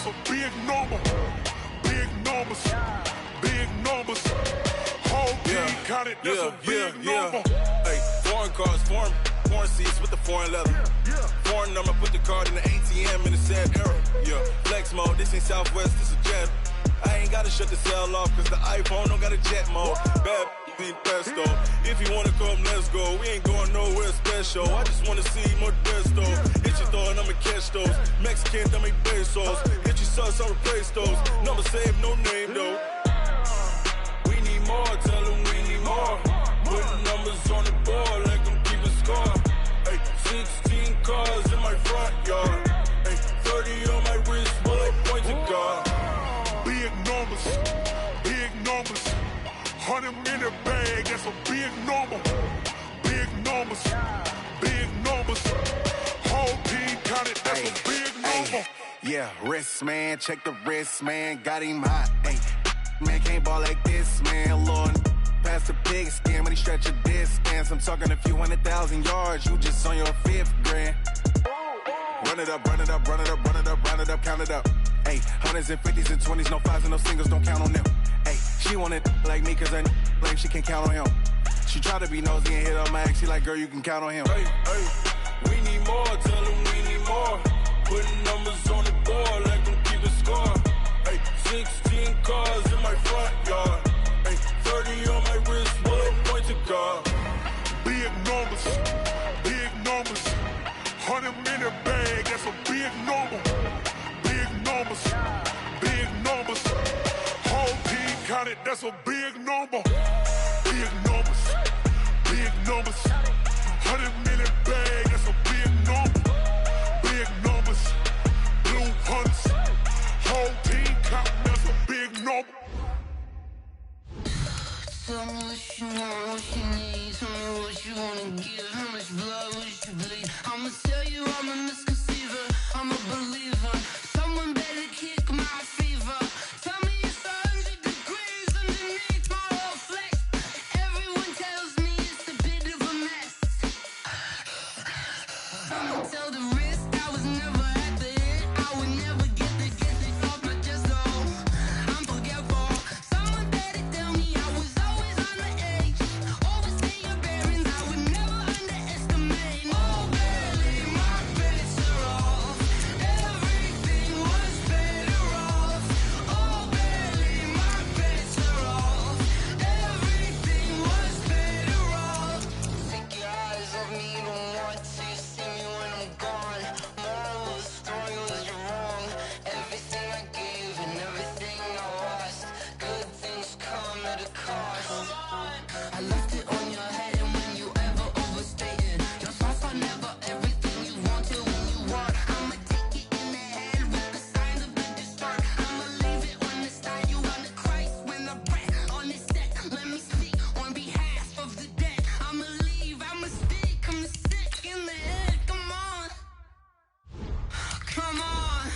that's a big number. Big numbers, big numbers. Whole team counted, that's a big number. Hey, foreign cars, foreign seats with the foreign leather. Foreign number, put the card in the ATM in the sad era. Yeah, flex mode, this ain't Southwest, this a jet. I ain't gotta shut the cell off, cause the iPhone don't got a jet mode. Bad ain't pesto. If you wanna come, let's go. We ain't going nowhere special. I just wanna see more Desto. Hit your throw and I'ma catch those. Mexican, dummy pesos. Hit your sauce, I'll replace those. Number save, no name though. We need more, tell them we need more. Putting numbers on the board like I'm keeping score. Hey, 16 cars in my front yard. Hey, 30 on my wrist, full of points to God. Big numbers, big numbers. 100 in the bag, that's a big number. Big numbers, big numbers. Whole team counted, that's a big number. Yeah, wrist man, check the wrist man, got him hot. Ay, man can't ball like this, man. Lord, past the pig skin, but he stretch a distance. I'm talking a few 100,000 yards, you just on your 5th grand. Run it up, run it up, run it up, run it up, run it up, count it up. Ay, 100s and 50s and 20s, no 5s and no singles, don't count on them. Ay, she want it like me, cause her like she can count on him. She try to be nosy and hit on my ex, she like, girl, you can count on him. Hey, we need more, tell them we need more. Putting numbers on the board like I'm keeping score. Hey, 16 cars in my front yard. Hey, 30 on my wrist, full of points to God. Big numbers, big numbers. 100 in the bag, that's a big number. Big numbers, big numbers. Whole team counted, that's a big number. Big numbers, big numbers. 100 in the bag, that's a big number. Big numbers, blue hunts. Whole team counting, that's a big number. Tell me what you want, what you need. Tell me what you wanna give. How much blood would you bleed? I'ma tell you I'm a misconceiver. I'm a believer. Someone better kick my fever. Tell me it's 100 degrees underneath my whole flesh. Everyone tells me it's a bit of a mess. I'ma tell the risk I was never at the end. I would never get it off my chest though. I'm forgetful. Someone better tell me I was always on the edge. Overstay your bearings, I would never underestimate. Oh barely, my bets are off. Everything was better off. Oh barely, my bets are off. Everything was better off. Take your eyes off me, you don't want to see me when I'm gone. Moral of the story was you're wrong. Everything I gave and everything I lost. Good things come at a cost. I left it on your head, and when you ever overstated, your thoughts are never everything you wanted when you want. I'ma take it in the head with the signs of the distort. I'ma leave it on the side. You on the Christ when I breath on this set. Let me speak on behalf of the dead. I'ma leave, I'ma speak. I'm sick in the head. Come on, come on.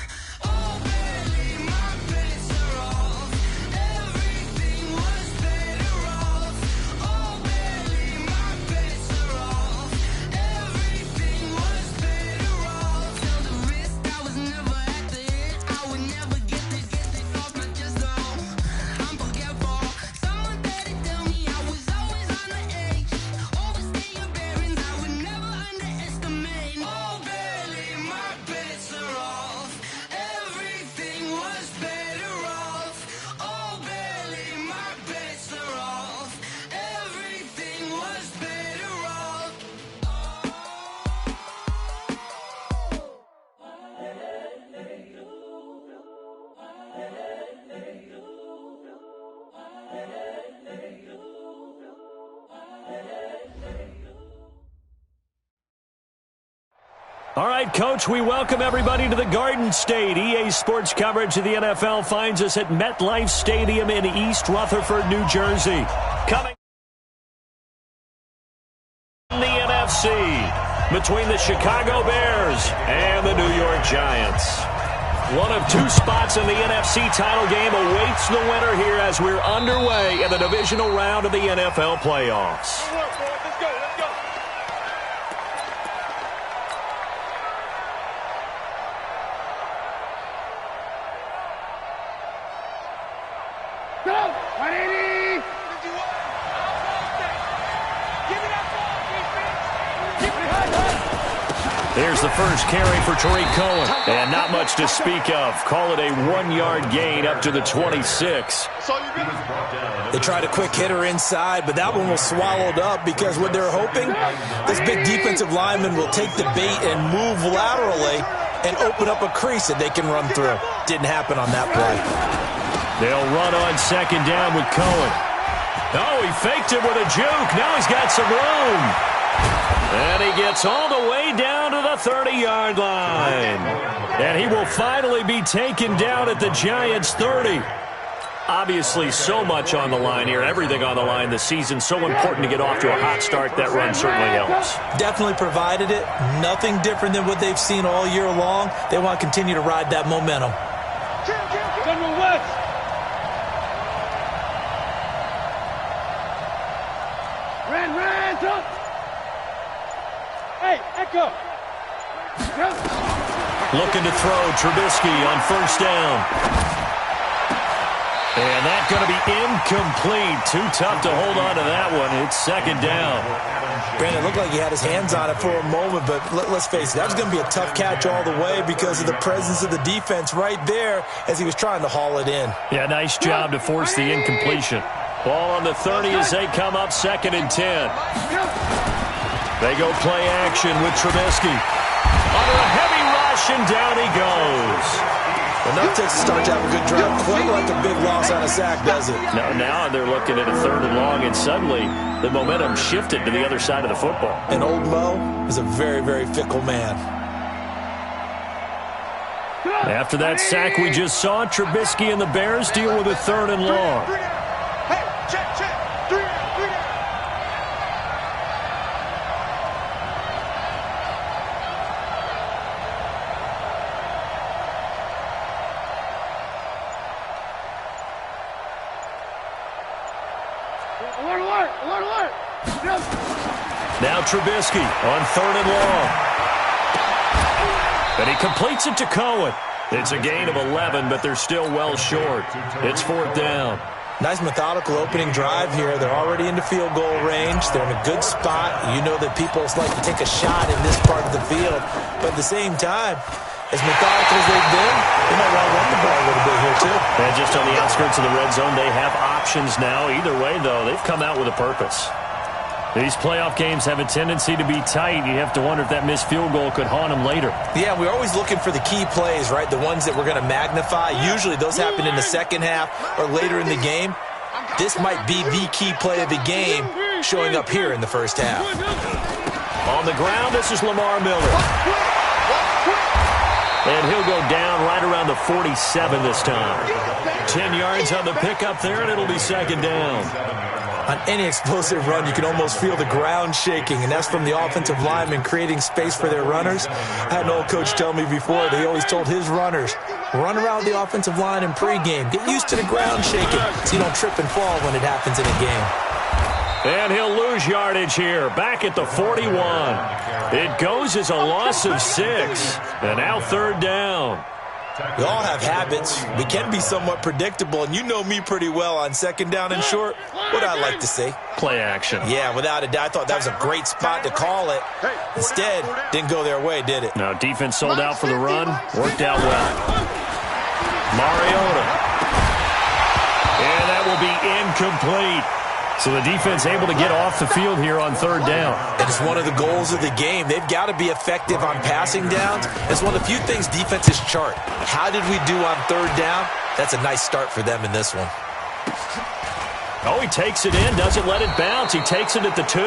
Oh, barely, my bets are off. Everything was better off. Oh, barely, my bets are off. Everything was better off. Tell the risk I was never at the end. I would never get it off my chest though. I'm forgetful. Someone better tell me I was always on the edge. Overstay your bearings, I would never underestimate. Oh, barely, my bets are off. Everything was better off. Oh, barely, my bets are off. Everything was better off. All right, Coach, we welcome everybody to the Garden State. EA Sports coverage of the NFL finds us at MetLife Stadium in East Rutherford, New Jersey. Coming in the NFC between the Chicago Bears and the New York Giants. One of two spots in the NFC title game awaits the winner here as we're underway in the divisional round of the NFL playoffs. Here's the first carry for Tariq Cohen. And not much to speak of. Call it a 1-yard gain up to the 26. They tried a quick hitter inside, but that one was swallowed up because what they're hoping, this big defensive lineman will take the bait and move laterally and open up a crease that they can run through. Didn't happen on that play. They'll run on second down with Cohen. Oh, he faked it with a juke. Now he's got some room. And he gets all the way down to the 30-yard line. And he will finally be taken down at the Giants' 30. Obviously, so much on the line here, everything on the line this season. So important to get off to a hot start. That run certainly helps. Definitely provided it. Nothing different than what they've seen all year long. They want to continue to ride that momentum. Looking to throw Trubisky on first down. And that's going to be incomplete. Too tough to hold on to that one. It's second down. Brandon, it looked like he had his hands on it for a moment, but let's face it, that was going to be a tough catch all the way because of the presence of the defense right there as he was trying to haul it in. Yeah, nice job to force the incompletion. Ball on the 30 as they come up second and 10. They go play action with Trubisky. Under a heavy rush, and down he goes. Enough takes to start to have a good drive. Quite like a big loss on a sack, does it? Now they're looking at a third and long, and suddenly the momentum shifted to the other side of the football. And old Mo is a very, very fickle man. After that sack we just saw, Trubisky and the Bears deal with a third and long. Now Trubisky on third and long. And he completes it to Cohen. It's a gain of 11, but they're still well short. It's fourth down. Nice methodical opening drive here. They're already into field goal range. They're in a good spot. You know that people like to take a shot in this part of the field. But at the same time, as methodical as they've been, they might want to run the ball a little bit here too. And just on the outskirts of the red zone, they have options now. Either way, though, they've come out with a purpose. These playoff games have a tendency to be tight. You have to wonder if that missed field goal could haunt them later. Yeah, we're always looking for the key plays, right? The ones that we're going to magnify. Usually those happen in the second half or later in the game. This might be the key play of the game showing up here in the first half. On the ground, this is Lamar Miller. And he'll go down right around the 47 this time. 10 yards on the pickup there, and it'll be second down. On any explosive run, you can almost feel the ground shaking, and that's from the offensive linemen creating space for their runners. I had an old coach tell me before that he always told his runners, run around the offensive line in pregame. Get used to the ground shaking so you don't trip and fall when it happens in a game. And he'll lose yardage here, back at the 41. It goes as a loss of 6, and now third down. We all have habits. We can be somewhat predictable, and you know me pretty well on second down and short. What I like to say? Play action. Yeah, without a doubt. I thought that was a great spot to call it. Instead, didn't go their way, did it? No, defense sold out for the run. Worked out well. Mariota. And that will be incomplete. So the defense able to get off the field here on third down. And it's one of the goals of the game. They've got to be effective on passing downs. It's one of the few things defenses chart. How did we do on third down? That's a nice start for them in this one. Oh, he takes it in, doesn't let it bounce. He takes it at the 2.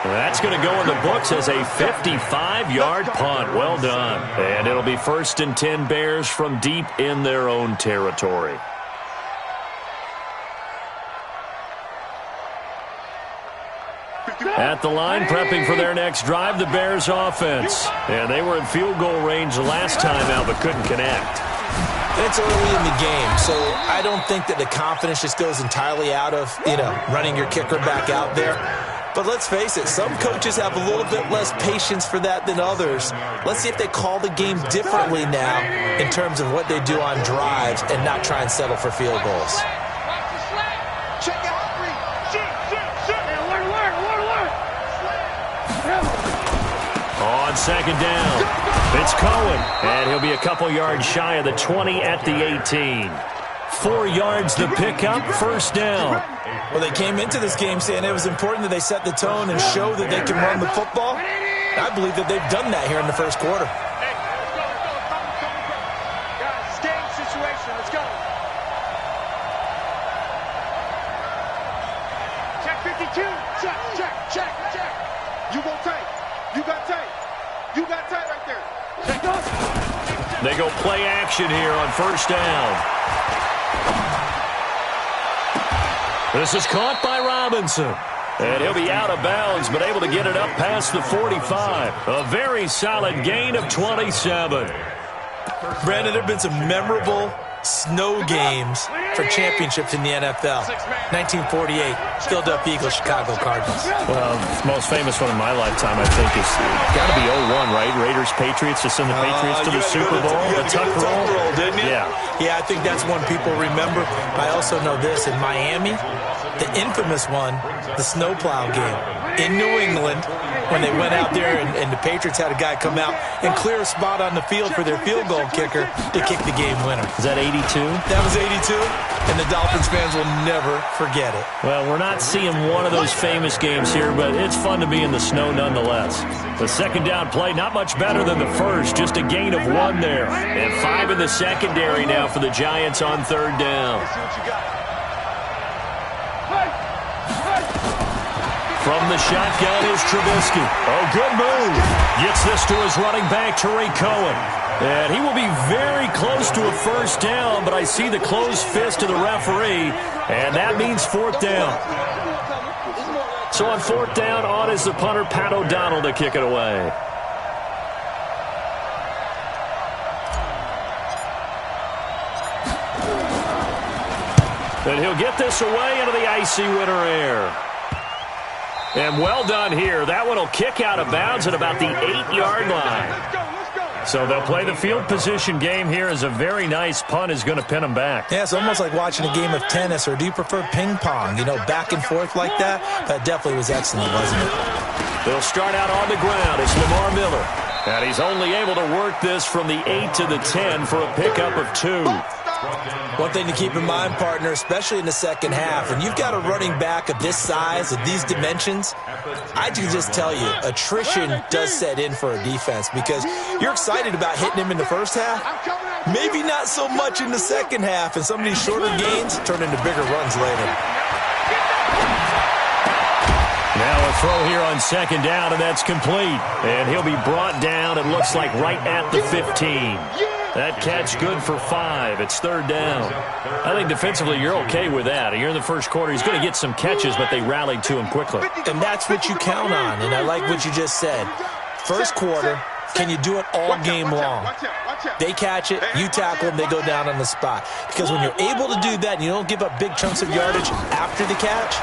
That's going to go in the books as a 55-yard punt. Well done. And it'll be first and 10 Bears from deep in their own territory. At the line, prepping for their next drive, the Bears offense. And they were in field goal range the last time out, but couldn't connect. It's early in the game, so I don't think that the confidence just goes entirely out of, running your kicker back out there. But let's face it, some coaches have a little bit less patience for that than others. Let's see if they call the game differently now in terms of what they do on drives and not try and settle for field goals. On second down. It's Cohen, and he'll be a couple yards shy of the 20 at the 18. 4 yards the pickup, first down. Well, they came into this game saying it was important that they set the tone and show that they can run the football. I believe that they've done that here in the first quarter. Guys, game situation. Let's go. Check 52. Check. You go tight. You got tight. You got tight right there. Check up. They go play action here on first down. This is caught by Robinson. And he'll be out of bounds, but able to get it up past the 45. A very solid gain of 27. Brandon, there have been some memorable snow games for championships in the NFL. 1948, Philadelphia Eagles, Chicago Cardinals. Well, the most famous one in my lifetime, I think, is got to be 01, right? Raiders-Patriots, to send the Patriots to the Super Bowl. The tuck roll, didn't you? Yeah, I think that's one people remember. I also know this, in Miami, the infamous one, the snowplow game in New England, when they went out there and the Patriots had a guy come out and clear a spot on the field for their field goal kicker to kick the game winner. Is that 82? That was 82, and the Dolphins fans will never forget it. Well, we're not seeing one of those famous games here, but it's fun to be in the snow nonetheless. The second down play, not much better than the first, just a gain of 1 there. And 5 in the secondary now for the Giants on third down. From the shotgun is Trubisky. Oh, good move. Gets this to his running back, Tariq Cohen. And he will be very close to a first down, but I see the closed fist of the referee, and that means fourth down. So on fourth down, on is the punter, Pat O'Donnell, to kick it away. And he'll get this away into the icy winter air. And well done here. That one will kick out of bounds at about the 8-yard line. So they'll play the field position game here as a very nice punt is going to pin them back. Yeah, it's almost like watching a game of tennis, or do you prefer ping pong? You know, back and forth like that? That definitely was excellent, wasn't it? They'll start out on the ground. It's Lamar Miller. And he's only able to work this from the 8 to the 10 for a pickup of 2. One thing to keep in mind, partner, especially in the second half, when you've got a running back of this size, of these dimensions, I can just tell you, attrition does set in for a defense, because you're excited about hitting him in the first half, maybe not so much in the second half, and some of these shorter gains turn into bigger runs later. Now a throw here on second down, and that's complete. And he'll be brought down, it looks like, right at the 15. That catch good for 5. It's third down. I think defensively you're okay with that. You're in the first quarter. He's going to get some catches, but they rallied to him quickly. And that's what you count on, and I like what you just said. First quarter, can you do it all game long? They catch it, you tackle them, they go down on the spot. Because when you're able to do that and you don't give up big chunks of yardage after the catch,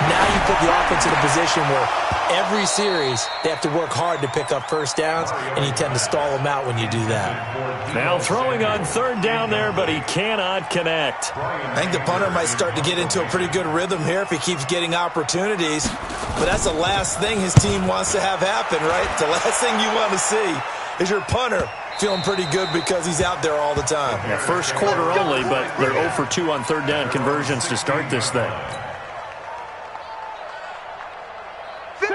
now you put the offense in a position where every series they have to work hard to pick up first downs, and you tend to stall them out when you do that. Now throwing on third down there, but he cannot connect. I think the punter might start to get into a pretty good rhythm here if he keeps getting opportunities. But that's the last thing his team wants to have happen, right? The last thing you want to see is your punter feeling pretty good because he's out there all the time. Yeah, first quarter only, but they're 0 for 2 on third down conversions to start this thing.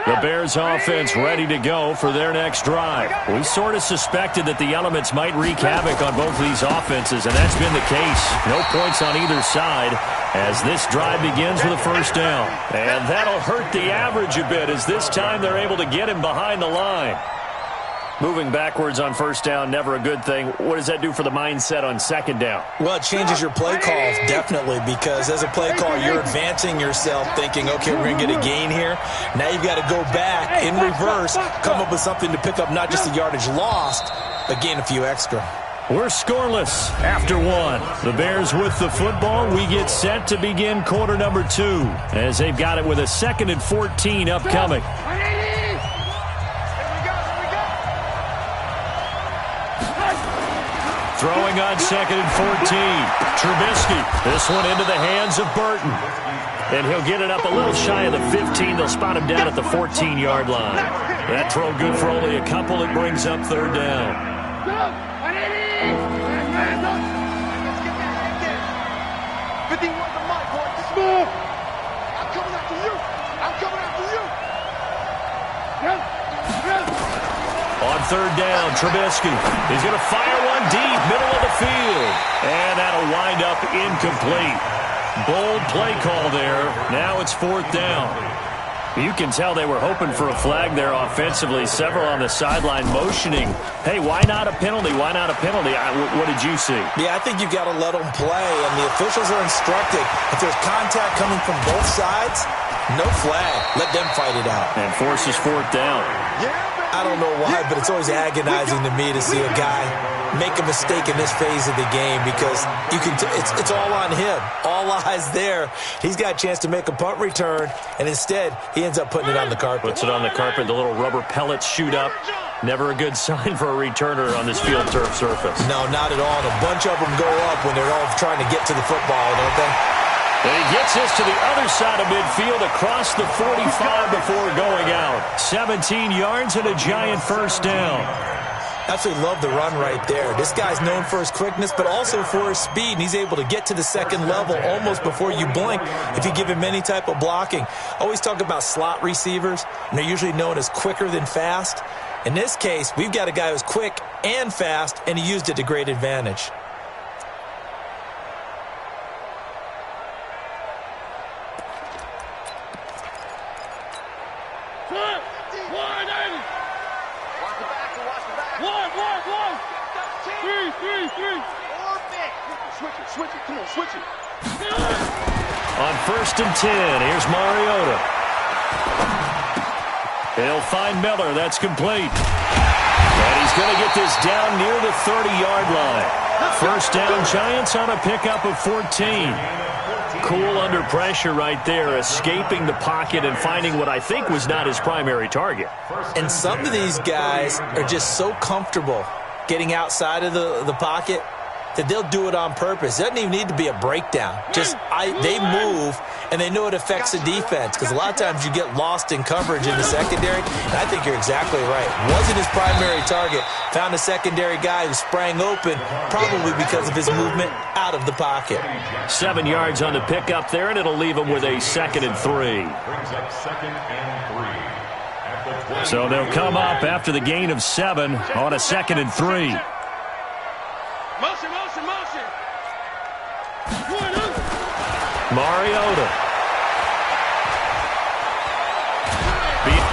The Bears offense ready to go for their next drive. We sort of suspected that the elements might wreak havoc on both of these offenses, and that's been the case. No points on either side as this drive begins with a first down. And that'll hurt the average a bit as this time they're able to get him behind the line. Moving backwards on first down, never a good thing. What does that do for the mindset on second down? Well, it changes your play calls, definitely, because as a play caller, you're advancing yourself thinking, okay, we're going to get a gain here. Now you've got to go back in reverse, come up with something to pick up not just the yardage lost, but gain a few extra. We're scoreless after 1. The Bears with the football. We get set to begin quarter number 2 as they've got it with a 2nd and 14 upcoming. Throwing on 2nd and 14. Trubisky. This one into the hands of Burton. And he'll get it up a little shy of the 15. They'll spot him down at the 14-yard line. That throw good for only a couple. It brings up third down. 51 to Mike, boy. Smooth. I'm coming after you. I'm coming after you. On third down, Trubisky is going to fire one deep, middle of the field. And that'll wind up incomplete. Bold play call there. Now it's fourth down. You can tell they were hoping for a flag there offensively. Several on the sideline motioning. Hey, why not a penalty? Why not a penalty? What did you see? Yeah, I think you've got to let them play, and the officials are instructed. If there's contact coming from both sides, no flag. Let them fight it out. And forces fourth down. I don't know why, but it's always agonizing to me to see a guy make a mistake in this phase of the game because you can. It's all on him. All eyes there. He's got a chance to make a punt return, and instead he ends up putting it on the carpet. Puts it on the carpet. The little rubber pellets shoot up. Never a good sign for a returner on this field turf surface. No, not at all. And a bunch of them go up when they're all trying to get to the football, don't they? And he gets this to the other side of midfield across the 45 before going out. 17 yards and a giant first down. Absolutely love the run right there. This guy's known for his quickness, but also for his speed. And he's able to get to the second level almost before you blink if you give him any type of blocking. I always talk about slot receivers, and they're usually known as quicker than fast. In this case, we've got a guy who's quick and fast, and he used it to great advantage. Switch it. Come on, switch it. On first and 10, here's Mariota. He'll find Miller. That's complete. And he's going to get this down near the 30-yard line. First down, Giants on a pickup of 14. Cool under pressure right there, escaping the pocket and finding what I think was not his primary target. And some of these guys are just so comfortable getting outside of the pocket that they'll do it on purpose. It doesn't even need to be a breakdown. They move, and they know it affects the defense because a lot of times you get lost in coverage in the secondary, and I think you're exactly right. Wasn't his primary target. Found a secondary guy who sprang open, probably because of his movement out of the pocket. 7 yards on the pickup there, and it'll leave him with a 2nd and 3. So they'll come up after the gain of 7 on a 2nd and 3. Motion. Mariota.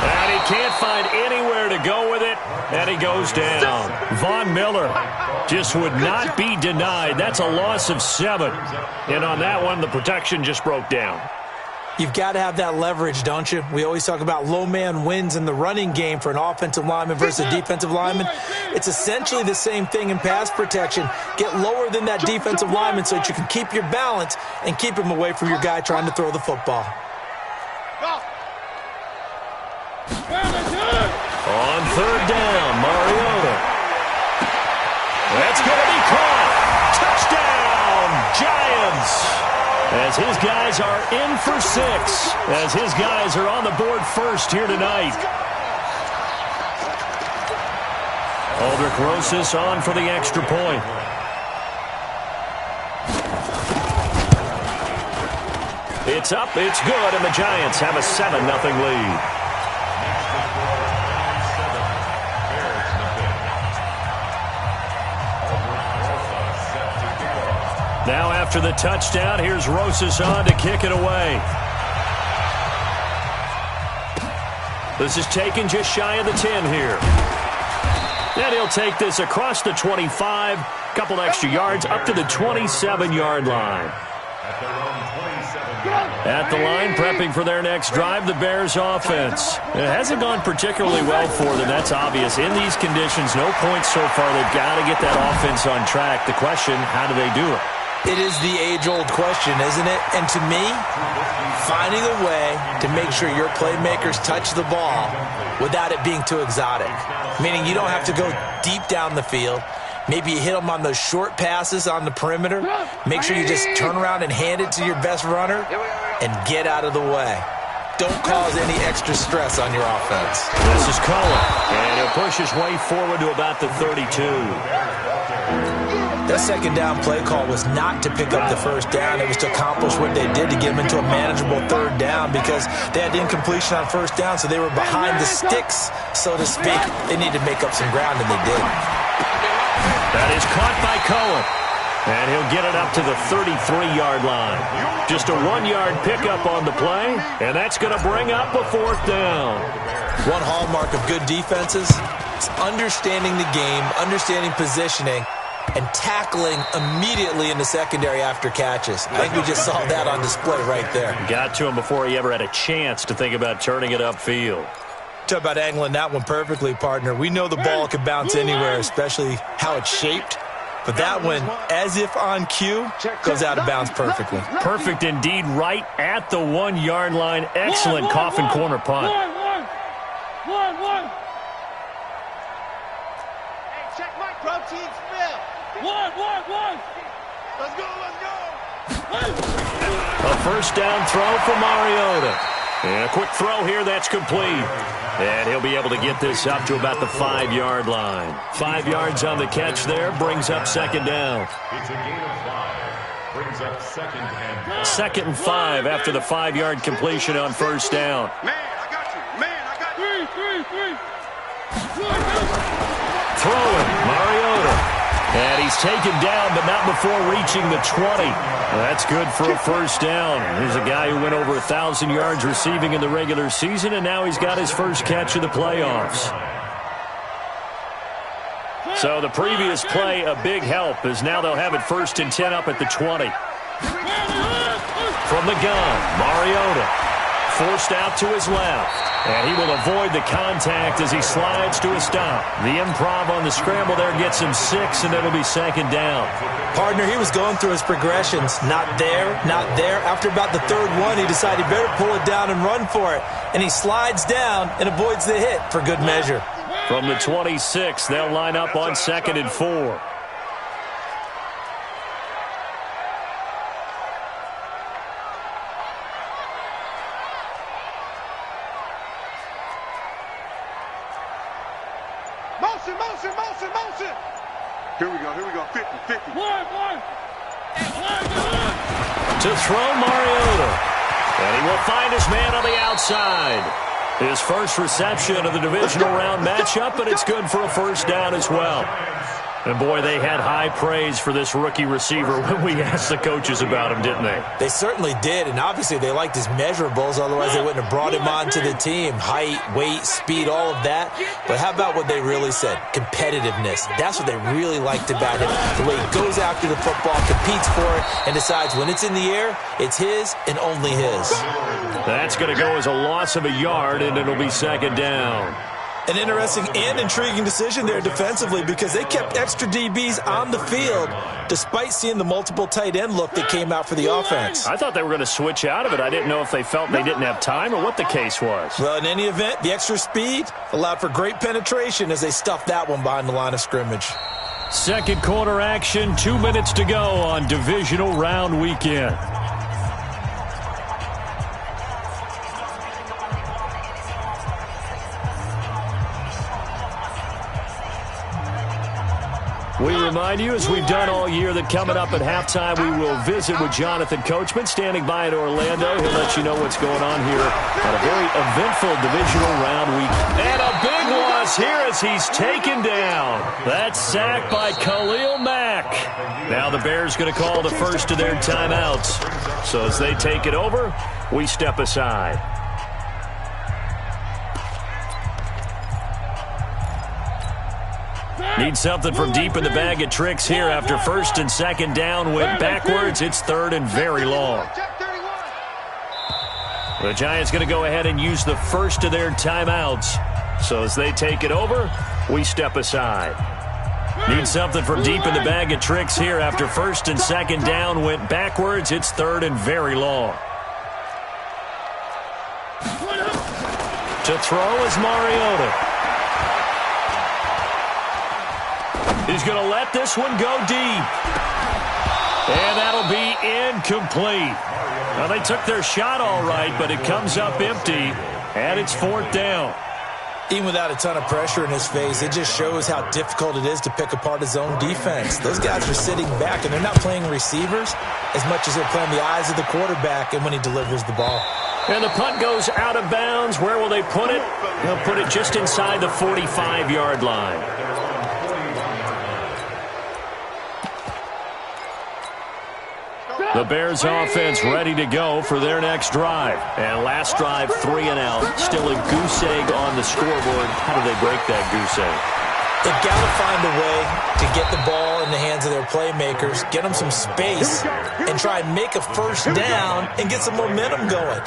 And he can't find anywhere to go with it, and he goes down. Von Miller just would not be denied. That's a loss of 7. And on that one, the protection just broke down. You've got to have that leverage, don't you? We always talk about low man wins in the running game for an offensive lineman versus a defensive lineman. It's essentially the same thing in pass protection. Get lower than that defensive lineman so that you can keep your balance and keep him away from your guy trying to throw the football. On third down, Mariota. That's going to be caught. Touchdown, Giants. As his guys are in for 6. As his guys are on the board first here tonight. Aldrich Rosas on for the extra point. It's up, it's good, and the Giants have a 7-0 lead. Now after the touchdown, here's Rosas on to kick it away. This is taken just shy of the 10 here. And he'll take this across the 25, couple extra yards, up to the 27-yard line. At the line, prepping for their next drive, the Bears offense. It hasn't gone particularly well for them, that's obvious. In these conditions, no points so far. They've got to get that offense on track. The question, how do they do it? It is the age-old question, isn't it? And to me, finding a way to make sure your playmakers touch the ball without it being too exotic. Meaning you don't have to go deep down the field. Maybe you hit them on those short passes on the perimeter. Make sure you just turn around and hand it to your best runner and get out of the way. don't cause any extra stress on your offense. This is Cohen, and he'll push his way forward to about the 32. That second down play call was not to pick up the first down. It was to accomplish what they did to get them into a manageable third down because they had incompletion on first down, so they were behind the sticks, so to speak. They needed to make up some ground, and they did. That is caught by Cohen, and he'll get it up to the 33-yard line. Just a 1-yard pickup on the play, and that's going to bring up a fourth down. One hallmark of good defenses is understanding the game, understanding positioning, and tackling immediately in the secondary after catches. I think we just saw that on display right there. Got to him before he ever had a chance to think about turning it upfield. Talk about angling that one perfectly, partner. We know the ball can bounce anywhere, especially how it's shaped. But that one, as if on cue, goes out of bounds perfectly. Perfect indeed, right at the 1-yard line. Excellent coffin corner punt. One. Hey, check my protein spill. One. Let's go. A first down throw for Mariota. And a quick throw here that's complete. And he'll be able to get this up to about the 5-yard line. 5 yards on the catch there brings up second down. It's a gain of 5. Brings up second and 2nd and 5 after the 5-yard completion on first down. Man, I got you. Three. Throwing, Mariota. And he's taken down, but not before reaching the 20. That's good for a first down. Here's a guy who went over 1,000 yards receiving in the regular season, and now he's got his first catch of the playoffs. So the previous play, a big help, as now they'll have it 1st and 10 up at the 20. From the gun, Mariota. Forced out to his left. And he will avoid the contact as he slides to a stop. The improv on the scramble there gets him 6, and it'll be second down. Partner, he was going through his progressions. Not there. After about the 3rd one, he decided he better pull it down and run for it. And he slides down and avoids the hit for good measure. From the 26, they'll line up on 2nd and 4. Motion. Here we go. 50. One. To throw Mariota. And he will find his man on the outside. His first reception of the divisional round matchup, but it's good for a first down as well. And, boy, they had high praise for this rookie receiver when we asked the coaches about him, didn't they? They certainly did, and obviously they liked his measurables. Otherwise, they wouldn't have brought him onto the team. Height, weight, speed, all of that. But how about what they really said? Competitiveness. That's what they really liked about him. The way he goes after the football, competes for it, and decides when it's in the air, it's his and only his. That's going to go as a loss of a yard, and it'll be second down. An interesting and intriguing decision there defensively because they kept extra DBs on the field despite seeing the multiple tight end look that came out for the offense. I thought they were going to switch out of it. I didn't know if they felt they didn't have time or what the case was. Well, in any event, the extra speed allowed for great penetration as they stuffed that one behind the line of scrimmage. Second quarter action, 2 minutes to go on divisional round weekend. We remind you, as we've done all year, that coming up at halftime, we will visit with Jonathan Coachman, standing by in Orlando. He'll let you know what's going on here on a very eventful divisional round week. And a big loss here as he's taken down. That sack by Khalil Mack. Now the Bears going to call the first of their timeouts. So as they take it over, we step aside. Need something from deep in the bag of tricks here after first and second down went backwards. It's third and very long. The Giants going to go ahead and use the first of their timeouts. So as they take it over, we step aside. Need something from deep in the bag of tricks here after first and second down went backwards. It's third and very long. To throw is Mariota. He's going to let this one go deep. And that'll be incomplete. Well, they took their shot all right, but it comes up empty, and it's 4th down. Even without a ton of pressure in his face, it just shows how difficult it is to pick apart his own defense. Those guys are sitting back, and they're not playing receivers as much as they're playing the eyes of the quarterback and when he delivers the ball. And the punt goes out of bounds. Where will they put it? They'll put it just inside the 45-yard line. The Bears offense ready to go for their next drive. And last drive, 3 and out. Still a goose egg on the scoreboard. How do they break that goose egg? They've got to find a way to get the ball in the hands of their playmakers, get them some space, and try and make a first down and get some momentum going.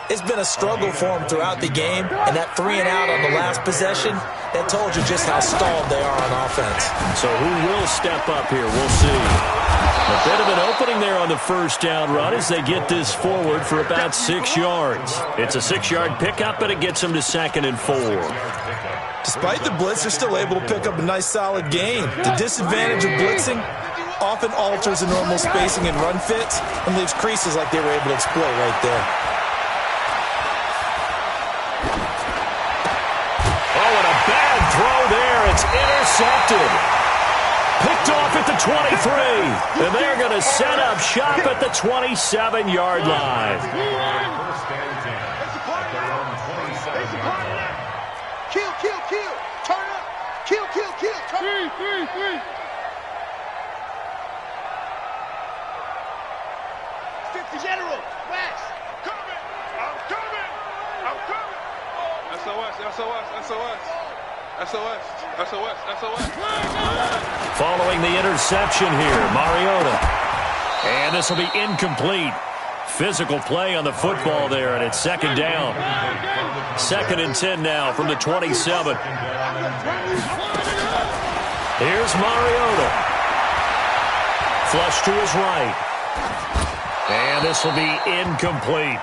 It's been a struggle for them throughout the game, and that 3 and out on the last possession, that told you just how stalled they are on offense. So who will step up here? We'll see. A bit of an opening there on the first down run as they get this forward for about 6 yards. It's a 6-yard pickup, but it gets them to 2nd and 4. Despite the blitz, they're still able to pick up a nice, solid gain. The disadvantage of blitzing often alters the normal spacing and run fits and leaves creases like they were able to exploit right there. Oh, and a bad throw there. It's intercepted. Picked off at the 23. And they're going to set up shop at the 27-yard line. Kill, kill, kill. Turn up. Kill, kill, kill. Turn up. 50 General. West. Coming! I'm coming! I'm coming! SOS, SOS, SOS. SOS, SOS, SOS. Following the interception here, Mariota. And this will be incomplete. Physical play on the football there, and it's 2nd down. 2nd and 10 now from the 27. Here's Mariota. Flush to his right. And this will be incomplete.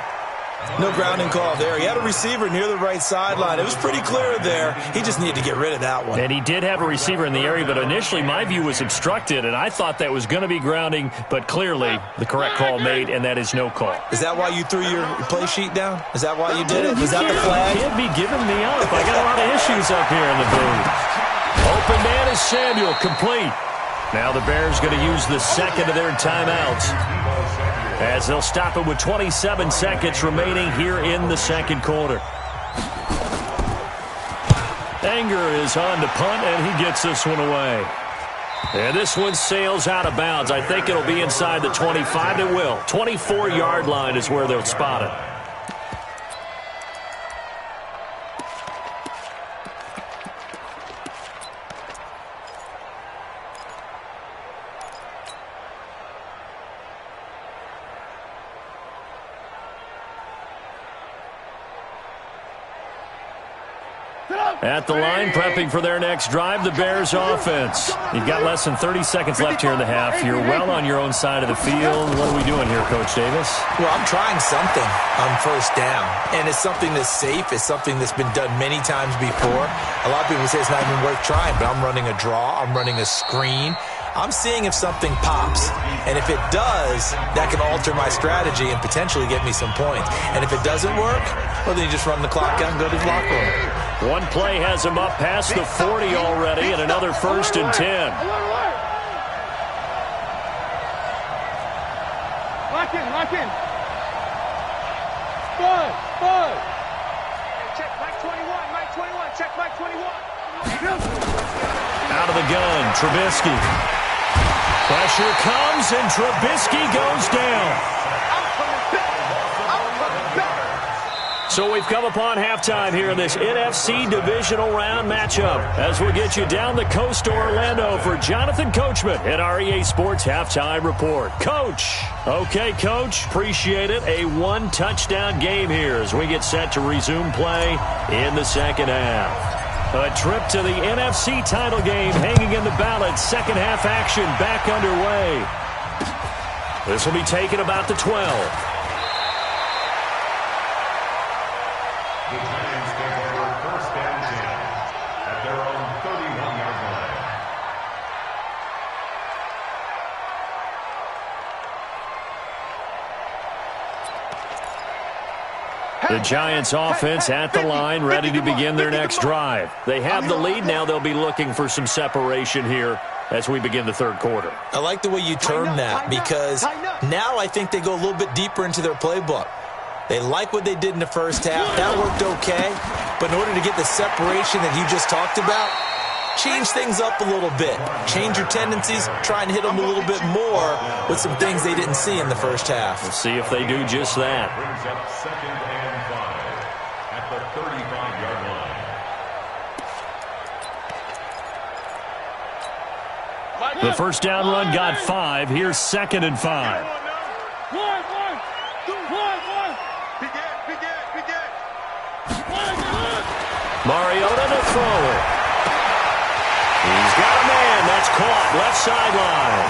No grounding call there. He had a receiver near the right sideline. It was pretty clear there. He just needed to get rid of that one. And he did have a receiver in the area, but initially my view was obstructed, and I thought that was going to be grounding, but clearly the correct call made, and that is no call. Is that why you threw your play sheet down? Is that why you did it? Was that the flag? You can't be giving me up. I got a lot of issues up here in the booth. Open man is Samuel, complete. Now the Bears going to use the 2nd of their timeouts, as they'll stop it with 27 seconds remaining here in the 2nd quarter. Anger is on to punt, and he gets this one away. And this one sails out of bounds. I think it'll be inside the 25. It will. 24-yard line is where they'll spot it. At the line, prepping for their next drive, the Bears offense. You've got less than 30 seconds left here in the half. You're well on your own side of the field. What are we doing here, Coach Davis? Well, I'm trying something on first down, and it's something that's safe. It's something that's been done many times before. A lot of people say it's not even worth trying, but I'm running a draw. I'm running a screen. I'm seeing if something pops, and if it does, that can alter my strategy and potentially get me some points. And if it doesn't work, well, then you just run the clock out and go to the locker room. One play has him up past the 40 already, and another 1st and 10. Lock in, lock in. Bud, Bud. Check Mike 21, Mike 21, check Mike 21. Out of the gun, Trubisky. Pressure comes, and Trubisky goes down. So we've come upon halftime here in this NFC divisional round matchup as we'll get you down the coast to Orlando for Jonathan Coachman at our EA Sports Halftime Report. Coach. Okay, Coach. Appreciate it. A one-touchdown game here as we get set to resume play in the 2nd half. A trip to the NFC title game hanging in the balance. 2nd half action back underway. This will be taken about the 12. The Giants take over 1st and 10 at their own 31-yard line. The Giants offense at the line, ready to begin their next drive. They have the lead. Now they'll be looking for some separation here as we begin the third quarter. I like the way you term that, because now I think they go a little bit deeper into their playbook. They like what they did in the first half. That worked okay. But in order to get the separation that you just talked about, change things up a little bit. Change your tendencies. Try and hit them a little bit more with some things they didn't see in the first half. We'll see if they do just that. Brings up 2nd and 5 at the 35-yard line. The first down run got 5. Here's 2nd and 5. Mariota to throw it. He's got a man. That's caught. Left sideline.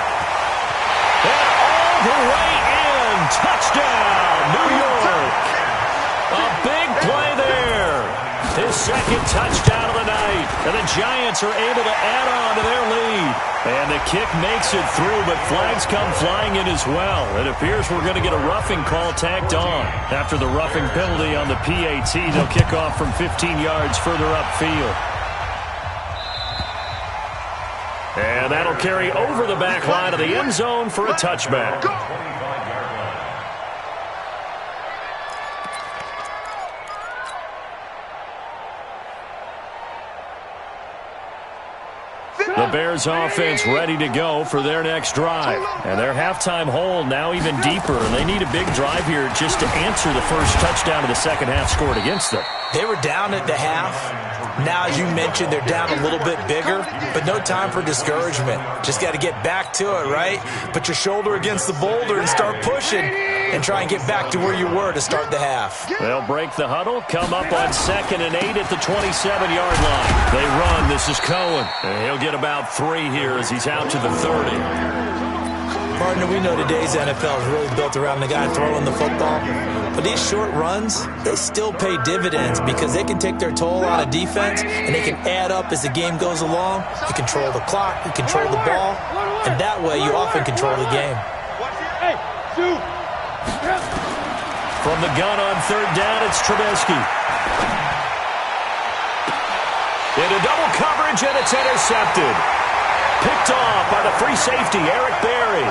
And all the way in. Touchdown, New York. A big play there. His second touchdown of the night. And the Giants are able to add on to their lead. And the kick makes it through, but flags come flying in as well. It appears we're going to get a roughing call tacked on. After the roughing penalty on the PAT, they'll kick off from 15 yards further upfield. And that'll carry over the back line of the end zone for a touchback. The Bears offense ready to go for their next drive. And their halftime hole now even deeper. And they need a big drive here just to answer the first touchdown of the second half scored against them. They were down at the half. Now, as you mentioned, they're down a little bit bigger, but no time for discouragement. Just got to get back to it, right? Put your shoulder against the boulder and start pushing and try and get back to where you were to start the half. They'll break the huddle, come up on 2nd and 8 at the 27-yard line. They run. This is Cohen. And he'll get about 3 here as he's out to the 30. Partner, we know today's NFL is really built around the guy throwing the football. But these short runs, they still pay dividends because they can take their toll on a defense and they can add up as the game goes along. You control the clock, you control the ball, and that way you often control the game. From the gun on 3rd down, it's Trubisky. Into double coverage, and it's intercepted. Picked off by the free safety, Eric Berry.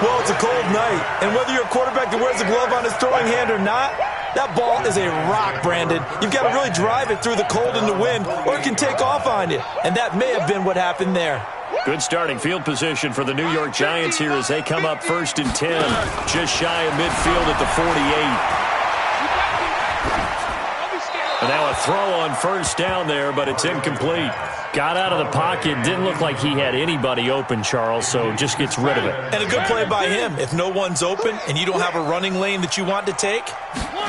Well, it's a cold night, and whether you're a quarterback that wears a glove on his throwing hand or not, that ball is a rock, Brandon. You've got to really drive it through the cold and the wind, or it can take off on you, and that may have been what happened there. Good starting field position for the New York Giants here as they come up 1st and 10, just shy of midfield at the 48. And now a throw on 1st down there, but it's incomplete. Got out of the pocket. Didn't look like he had anybody open, Charles, so just gets rid of it. And a good play by him. If no one's open and you don't have a running lane that you want to take,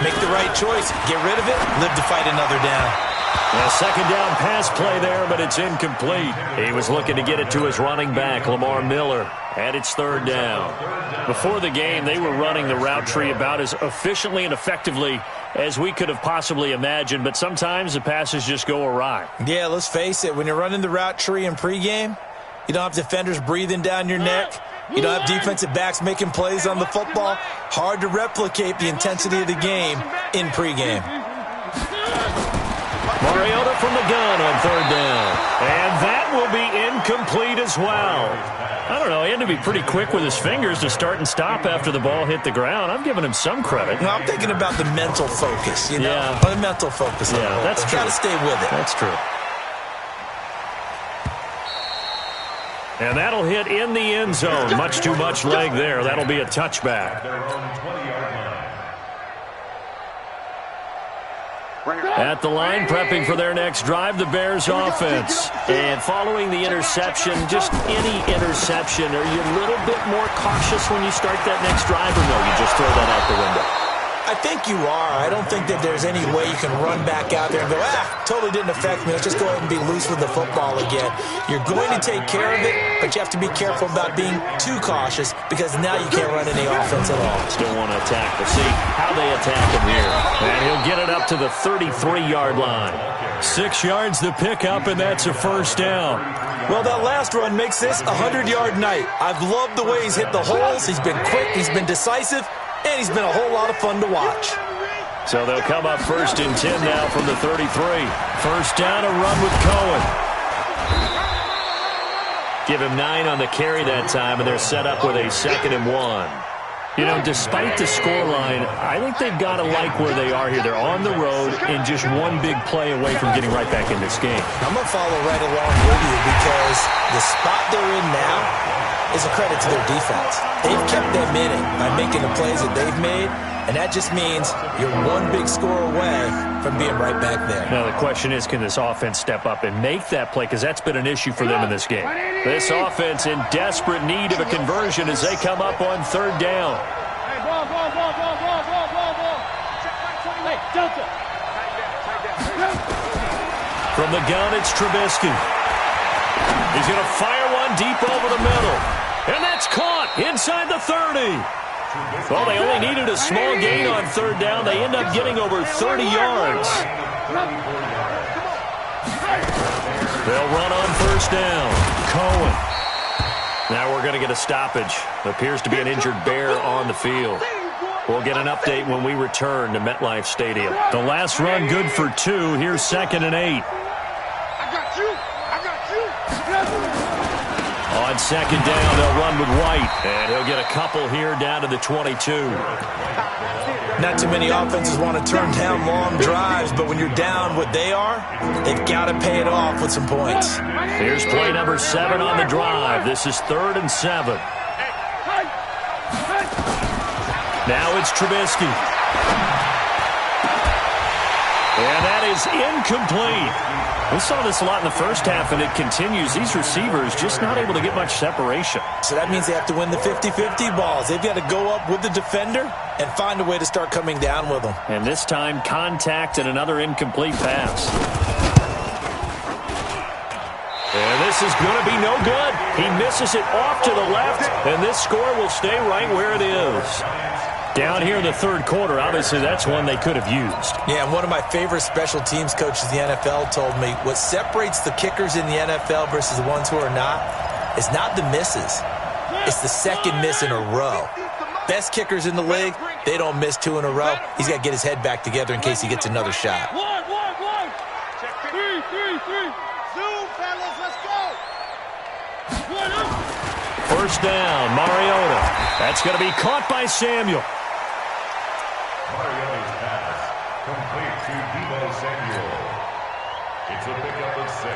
make the right choice. Get rid of it. Live to fight another down. A 2nd down pass play there, but it's incomplete. He was looking to get it to his running back, Lamar Miller, and it's 3rd down. Before the game, they were running the route tree about as efficiently and effectively as we could have possibly imagined, but sometimes the passes just go awry. Yeah, let's face it. When you're running the route tree in pregame, you don't have defenders breathing down your neck. You don't have defensive backs making plays on the football. Hard to replicate the intensity of the game in pregame. Mariota from the gun on 3rd down. And that will be incomplete as well. I don't know, he had to be pretty quick with his fingers to start and stop after the ball hit the ground. I'm giving him some credit. No, I'm thinking about the mental focus, you know? Yeah. The mental focus. Yeah, that's true. Got to stay with it. That's true. And that'll hit in the end zone. Much too much leg there. That'll be a touchback. At the line, prepping for their next drive, the Bears offense. And following the interception, just any interception, are you a little bit more cautious when you start that next drive, or no, you just throw that out the window? I think you are. I don't think that there's any way you can run back out there and go, totally didn't affect me. Let's just go ahead and be loose with the football again. You're going to take care of it, but you have to be careful about being too cautious because now you can't run any offense at all. Still want to attack. We'll see how they attack him here. And he'll get it up to the 33-yard line. 6 yards to pick up, and that's a 1st down. Well, that last run makes this a 100-yard night. I've loved the way he's hit the holes. He's been quick. He's been decisive. And he's been a whole lot of fun to watch. So they'll come up 1st and 10 now from the 33. First down, a run with Cohen. Give him 9 on the carry that time, and they're set up with a 2nd and 1. You know, despite the scoreline, I think they've got to like where they are here. They're on the road and just one big play away from getting right back in this game. I'm going to follow right along with you because the spot they're in now is a credit to their defense. They've kept them in it by making the plays that they've made, and that just means you're one big score away from being right back there. Now, the question is, can this offense step up and make that play? Because that's been an issue for them in this game. This offense in desperate need of a conversion as they come up on 3rd down. Hey, ball. Hey, Delta. From the gun, it's Trubisky. He's going to fire one deep over the middle. And that's caught inside the 30. Well, they only needed a small gain on 3rd down. They end up getting over 30 yards. They'll run on 1st down. Cohen. Now we're going to get a stoppage. Appears to be an injured Bear on the field. We'll get an update when we return to MetLife Stadium. The last run good for 2. Here's 2nd and 8. I got you. On 2nd down, they'll run with White. And he'll get a couple here down to the 22. Not too many offenses want to turn down long drives, but when you're down what they are, they've got to pay it off with some points. Here's play number 7 on the drive. This is 3rd and 7. Now it's Trubisky. And that is incomplete. We saw this a lot in the first half, and it continues. These receivers just not able to get much separation. So that means they have to win the 50-50 balls. They've got to go up with the defender and find a way to start coming down with them. And this time, contact and another incomplete pass. And this is going to be no good. He misses it off to the left, and this score will stay right where it is. Down here in the 3rd quarter, obviously that's one they could have used. Yeah, and one of my favorite special teams coaches in the NFL told me what separates the kickers in the NFL versus the ones who are not is not the misses. It's the 2nd miss in a row. Best kickers in the league, they don't miss 2 in a row. He's got to get his head back together in case he gets another shot. One. Check 3. Zoom, fellas, let's go. 1 up. First down, Mariota. That's going to be caught by Samuel. Mariota's pass complete to Deebo Samuel. It's a pickup of 6.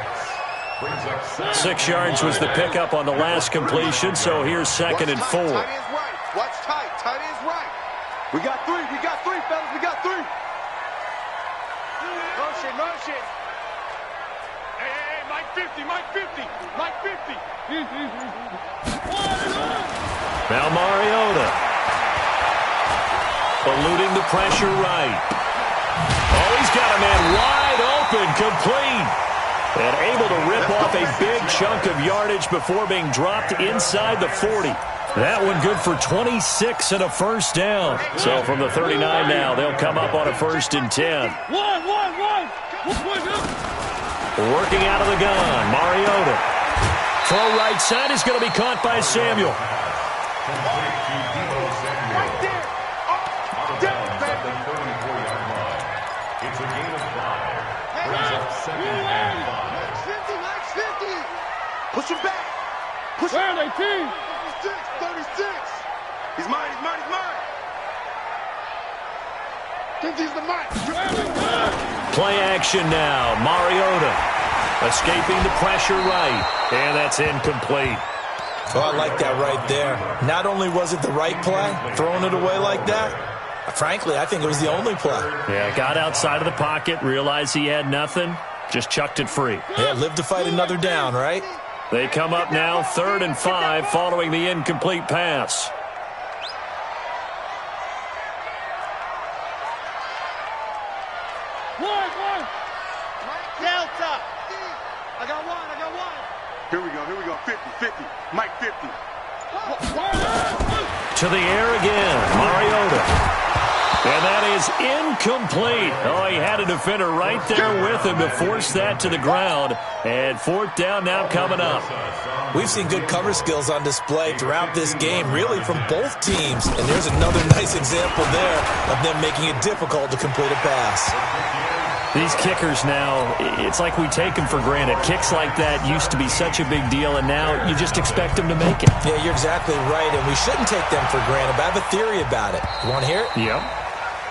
Brings up 6 yards was the pickup on the last completion, so here's 2nd and 4. Tight end's right. Watch tight. Tight end's right. We got 3, fellas. We got 3. Motion. Hey, Mike 50. Now Mariota. Eluding the pressure right. Oh, he's got a man wide open, complete. And able to rip off a big chunk of yardage before being dropped inside the 40. That one good for 26 and a first down. So from the 39 now, they'll come up on a 1st and 10. One. Working out of the gun, Mariota. Throw right side is going to be caught by Samuel. complete to Deebo Samuel. Right there. Out of bounds at the 34-yard line. It's a gain of 5. Brings up 2nd and 5. Max 50. Push him back. Push him. 18. 36. He's mine. He's the mic. Play action now. Mariota escaping the pressure right. And that's incomplete. Oh, I like that right there. Not only was it the right play, throwing it away like that, frankly, I think it was the only play. Yeah, got outside of the pocket, realized he had nothing, just chucked it free. Yeah, live to fight another down, right? They come up now 3rd and 5 following the incomplete pass. One. Delta. I got one. Here we go. 50. Mike 50. To the air again. Mariota. And that is incomplete. Oh, he had a defender right there with him to force that to the ground. And fourth down now coming up. We've seen good cover skills on display throughout this game, really from both teams. And there's another nice example there of them making it difficult to complete a pass. These kickers now, it's like we take them for granted. Kicks like that used to be such a big deal, and now you just expect them to make it. Yeah, you're exactly right, and we shouldn't take them for granted, but I have a theory about it. You want to hear it? Yep.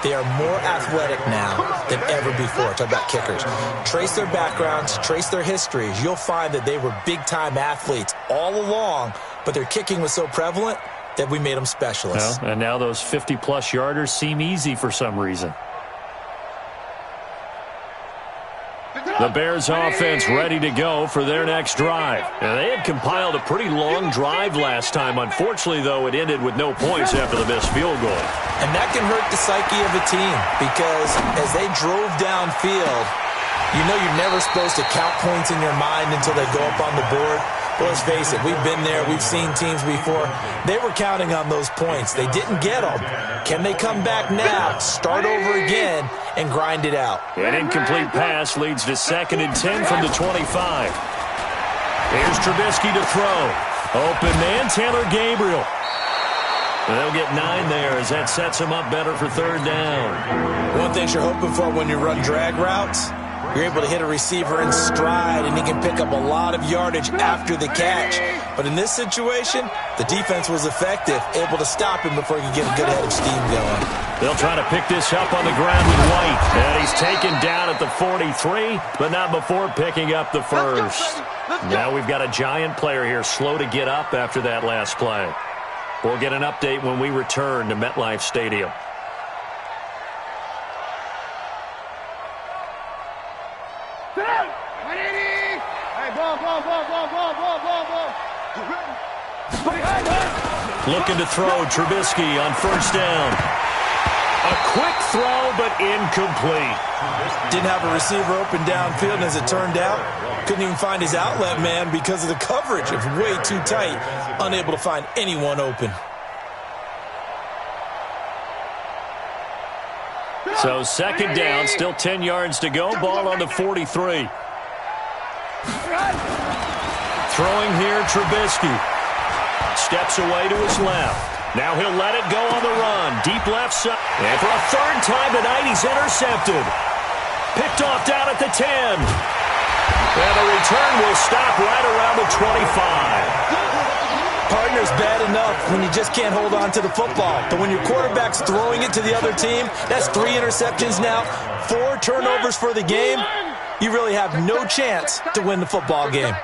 They are more athletic now than ever before. Talk about kickers. Trace their backgrounds, trace their histories. You'll find that they were big-time athletes all along, but their kicking was so prevalent that we made them specialists. Well, and now those 50-plus yarders seem easy for some reason. The Bears offense ready to go for their next drive. And they had compiled a pretty long drive last time. Unfortunately, though, it ended with no points after the missed field goal. And that can hurt the psyche of a team because as they drove downfield, you know you're never supposed to count points in your mind until they go up on the board. Well, let's face it, we've been there. We've seen teams before. They were counting on those points. They didn't get them. Can they come back now, start over again, and grind it out? An incomplete pass leads to 2nd and 10 from the 25. Here's Trubisky to throw. Open man, Taylor Gabriel. They'll get 9 there as that sets him up better for third down. One thing you're hoping for when you run drag routes, you're able to hit a receiver in stride, and he can pick up a lot of yardage after the catch. But in this situation, the defense was effective, able to stop him before he could get a good head of steam going. They'll try to pick this up on the ground with White. And he's taken down at the 43, but not before picking up the first. Now we've got a Giant player here slow to get up after that last play. We'll get an update when we return to MetLife Stadium. Looking to throw, Trubisky on first down. A quick throw, but incomplete. Didn't have a receiver open downfield, and as it turned out, couldn't even find his outlet man because of the coverage. It was way too tight, unable to find anyone open. So 2nd down, still 10 yards to go. Ball on the 43. Throwing here, Trubisky. Steps away to his left. Now he'll let it go on the run. Deep left side. And for a third time tonight, he's intercepted. Picked off down at the 10. And the return will stop right around the 25. Partner's bad enough when you just can't hold on to the football. But when your quarterback's throwing it to the other team, that's 3 interceptions now, 4 turnovers for the game. You really have no chance to win the football game.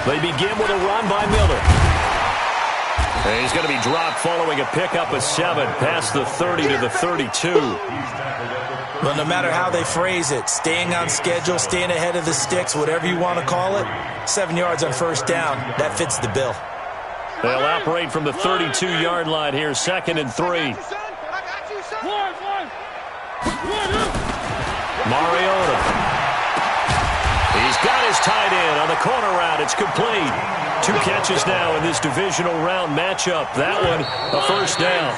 They begin with a run by Miller. And he's going to be dropped following a pickup of 7 past the 30 to the 32. Well, no matter how they phrase it, staying on schedule, staying ahead of the sticks, whatever you want to call it, 7 yards on first down, that fits the bill. They'll operate from the 32-yard line here, 2nd and 3. Mariota. He's got his tight end on the corner route. It's complete. 2 catches now in this divisional round matchup. That one, a first down.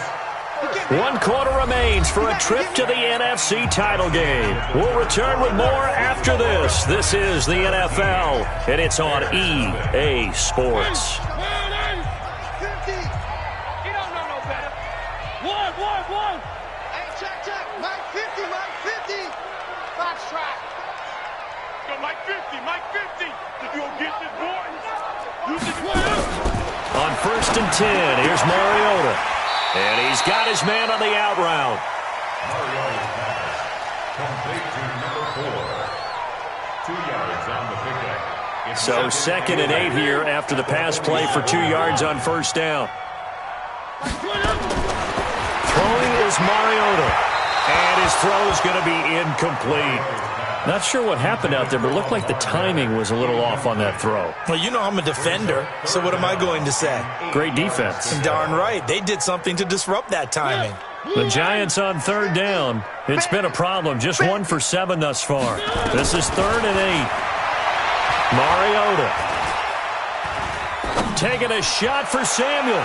1 quarter remains for a trip to the NFC title game. We'll return with more after this. This is the NFL, and it's on EA Sports. On 1st and 10, here's Mariota. And he's got his man on the out route. Mariota's pass. Complete to number 4. 2 yards on the pickup. So 2nd and 8 here after the pass play for 2 yards on first down. Throwing is Mariota. And his throw is going to be incomplete. Not sure what happened out there, but it looked like the timing was a little off on that throw. Well, you know I'm a defender, so what am I going to say? Great defense. Darn right. They did something to disrupt that timing. The Giants on 3rd down. It's been a problem. Just 1 for 7 thus far. This is 3rd and 8. Mariota. Taking a shot for Samuel.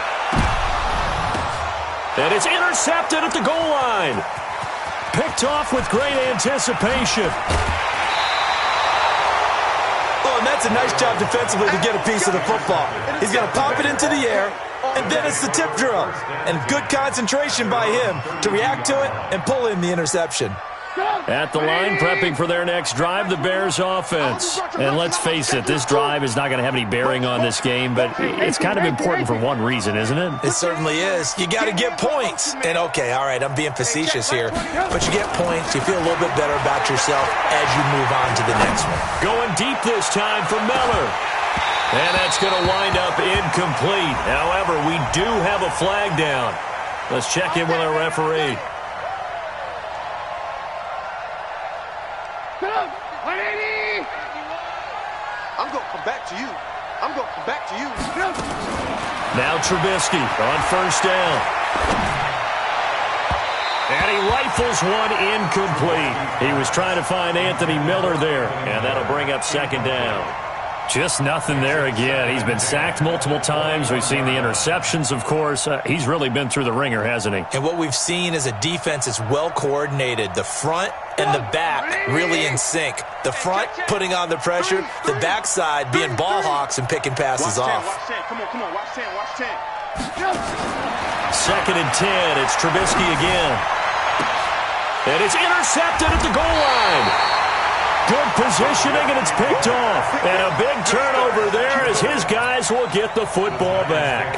And it's intercepted at the goal line. Picked off with great anticipation. Oh, and that's a nice job defensively to get a piece of the football. He's going to pop it into the air, and then it's the tip drill. And good concentration by him to react to it and pull in the interception. At the line, prepping for their next drive, the Bears offense. And let's face it, this drive is not going to have any bearing on this game, but it's kind of important for one reason, isn't it? It certainly is. You got to get points. And, okay, all right, I'm being facetious here, but you get points, you feel a little bit better about yourself as you move on to the next one. Going deep this time for Miller. And that's going to wind up incomplete. However, we do have a flag down. Let's check in with our referee. I'm going to come back to you. I'm going to come back to you. Now Trubisky on first down. And he rifles one incomplete. He was trying to find Anthony Miller there, and that'll bring up second down. Just nothing there again. He's been sacked multiple times. We've seen the interceptions, of course. He's really been through the ringer, hasn't he? And what we've seen is a defense that's well coordinated. The front and the back really in sync. The front putting on the pressure, the backside being ball hawks and picking passes off. Watch 10. Come on, watch 10, watch 10. Second and 10. It's Trubisky again. And it's intercepted at the goal line. Good positioning, and it's picked off. And a big turnover there as his guys will get the football back.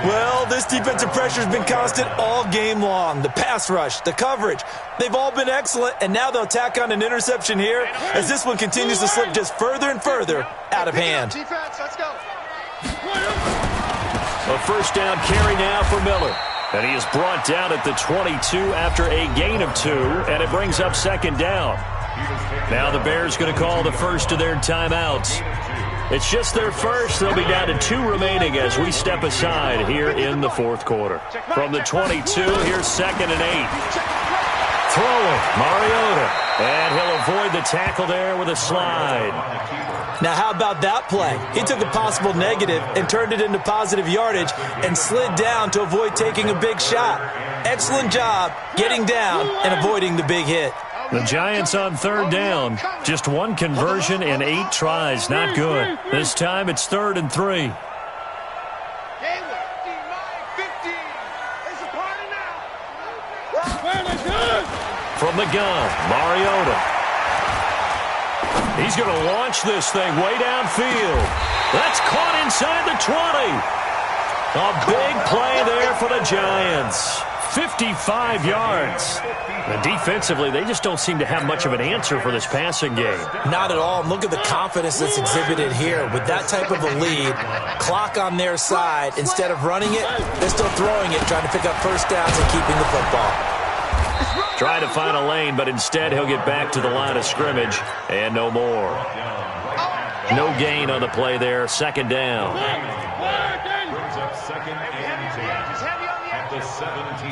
Well, this defensive pressure has been constant all game long. The pass rush, the coverage, they've all been excellent, and now they'll tack on an interception here as this one continues to slip just further and further out of hand. Defense, let's go. A first down carry now for Miller. And he is brought down at the 22 after a gain of 2, and it brings up second down. Now the Bears going to call the first of their timeouts. It's just their first. They'll be down to 2 remaining as we step aside here in the fourth quarter. From the 22, here's second and 8. Throwing, Mariota. And he'll avoid the tackle there with a slide. Now how about that play? He took a possible negative and turned it into positive yardage and slid down to avoid taking a big shot. Excellent job getting down and avoiding the big hit. The Giants on third down. Just 1 conversion and 8 tries. Not good. This time it's 3rd and 3. From the gun, Mariota. He's going to launch this thing way downfield. That's caught inside the 20. A big play there for the Giants. 55 yards. And defensively, they just don't seem to have much of an answer for this passing game. Not at all. And look at the confidence that's exhibited here. With that type of a lead, clock on their side, instead of running it, they're still throwing it, trying to pick up first downs and keeping the football. Trying to find a lane, but instead he'll get back to the line of scrimmage, and no more. No gain on the play there. Second down. Brings up second and 10 at the 17.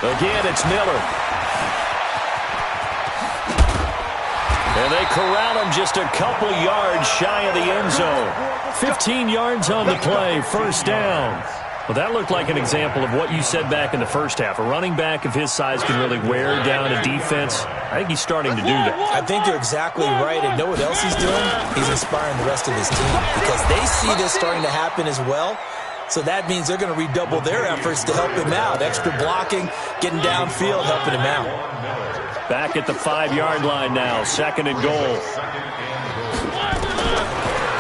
Again, it's Miller. And they corral him just a couple yards shy of the end zone. 15 yards on the play, first down. Well, that looked like an example of what you said back in the first half. A running back of his size can really wear down a defense. I think he's starting to do that. I think you're exactly right. And know what else he's doing? He's inspiring the rest of his team because they see this starting to happen as well. So that means they're going to redouble their efforts to help him out. Extra blocking, getting downfield, helping him out. Back at the 5-yard line now, second and goal.